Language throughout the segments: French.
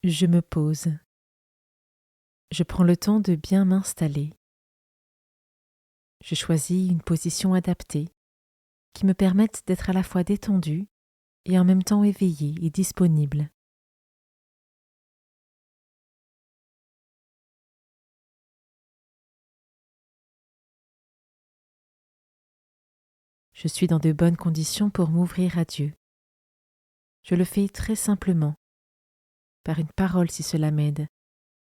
Je me pose. Je prends le temps de bien m'installer. Je choisis une position adaptée qui me permette d'être à la fois détendue et en même temps éveillée et disponible. Je suis dans de bonnes conditions pour m'ouvrir à Dieu. Je le fais très simplement, par une parole si cela m'aide,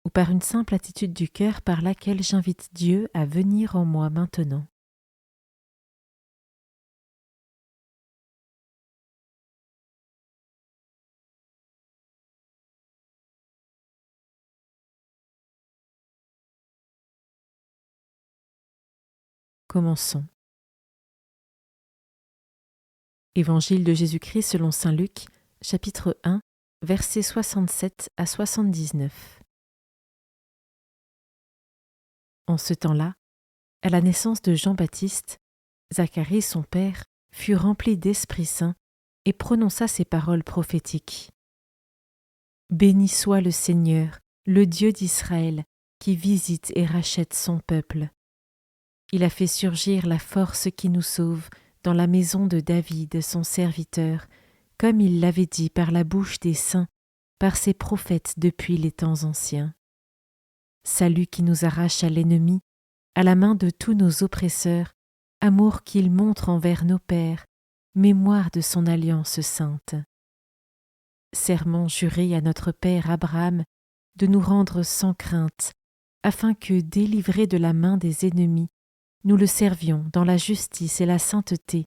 ou par une simple attitude du cœur par laquelle j'invite Dieu à venir en moi maintenant. Commençons. Évangile de Jésus-Christ selon saint Luc, chapitre 1, versets 67 à 79. En ce temps-là, à la naissance de Jean-Baptiste, Zacharie, son père, fut rempli d'Esprit Saint et prononça ces paroles prophétiques. Béni soit le Seigneur, le Dieu d'Israël, qui visite et rachète son peuple. Il a fait surgir la force qui nous sauve dans la maison de David, son serviteur, comme il l'avait dit par la bouche des saints, par ses prophètes depuis les temps anciens. Salut qui nous arrache à l'ennemi, à la main de tous nos oppresseurs, amour qu'il montre envers nos pères, mémoire de son alliance sainte. Serment juré à notre père Abraham de nous rendre sans crainte, afin que, délivrés de la main des ennemis, nous le servions dans la justice et la sainteté,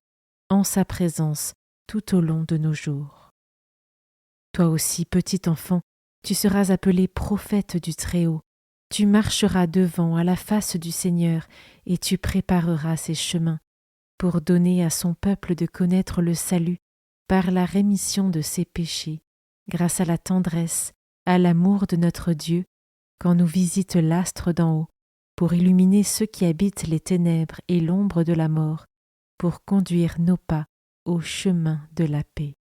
en sa présence, tout au long de nos jours. Toi aussi, petit enfant, tu seras appelé prophète du Très-Haut. Tu marcheras devant à la face du Seigneur et tu prépareras ses chemins pour donner à son peuple de connaître le salut par la rémission de ses péchés, grâce à la tendresse, à l'amour de notre Dieu, quand nous visite l'astre d'en haut, pour illuminer ceux qui habitent les ténèbres et l'ombre de la mort, pour conduire nos pas au chemin de la paix.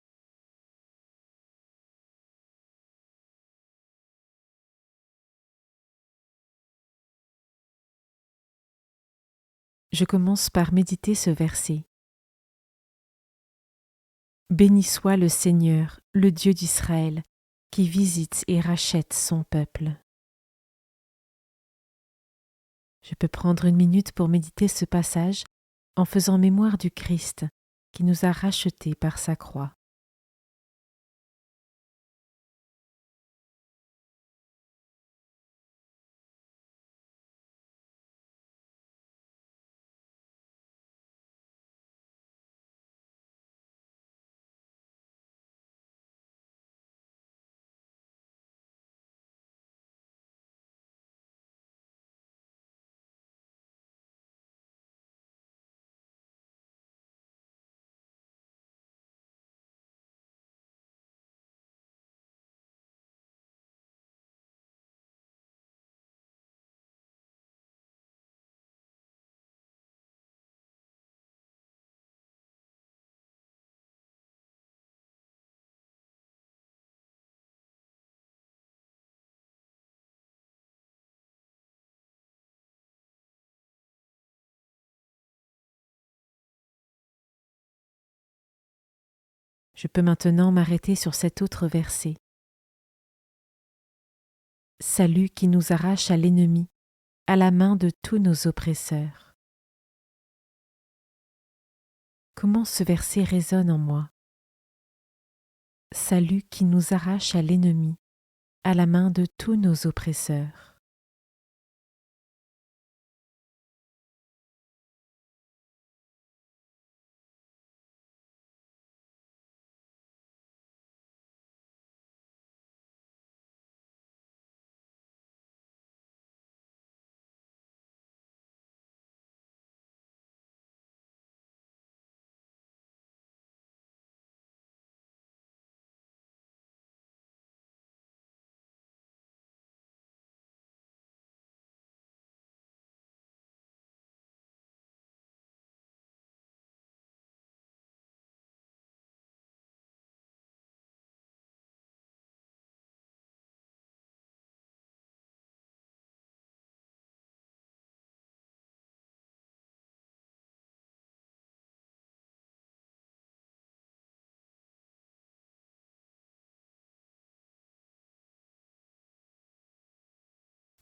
Je commence par méditer ce verset. Béni soit le Seigneur, le Dieu d'Israël, qui visite et rachète son peuple. Je peux prendre une minute pour méditer ce passage en faisant mémoire du Christ qui nous a rachetés par sa croix. Je peux maintenant m'arrêter sur cet autre verset. Salut qui nous arrache à l'ennemi, à la main de tous nos oppresseurs. Comment ce verset résonne en moi? Salut qui nous arrache à l'ennemi, à la main de tous nos oppresseurs.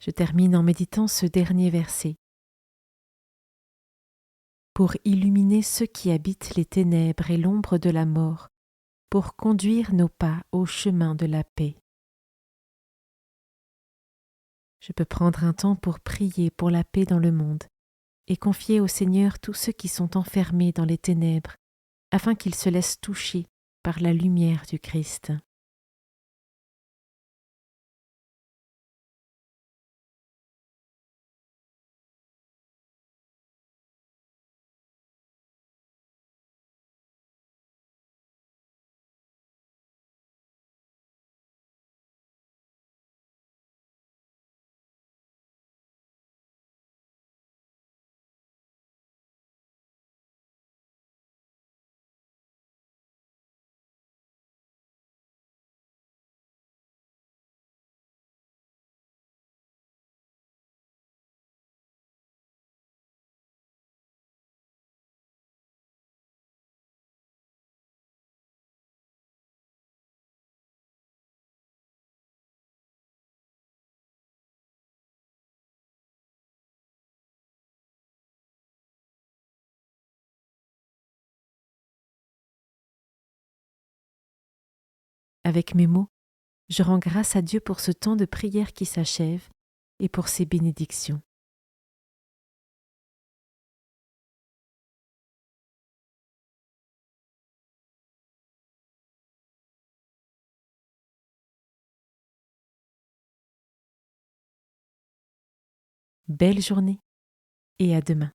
Je termine en méditant ce dernier verset. Pour illuminer ceux qui habitent les ténèbres et l'ombre de la mort, pour conduire nos pas au chemin de la paix. Je peux prendre un temps pour prier pour la paix dans le monde et confier au Seigneur tous ceux qui sont enfermés dans les ténèbres, afin qu'ils se laissent toucher par la lumière du Christ. Avec mes mots, je rends grâce à Dieu pour ce temps de prière qui s'achève et pour ses bénédictions. Belle journée et à demain.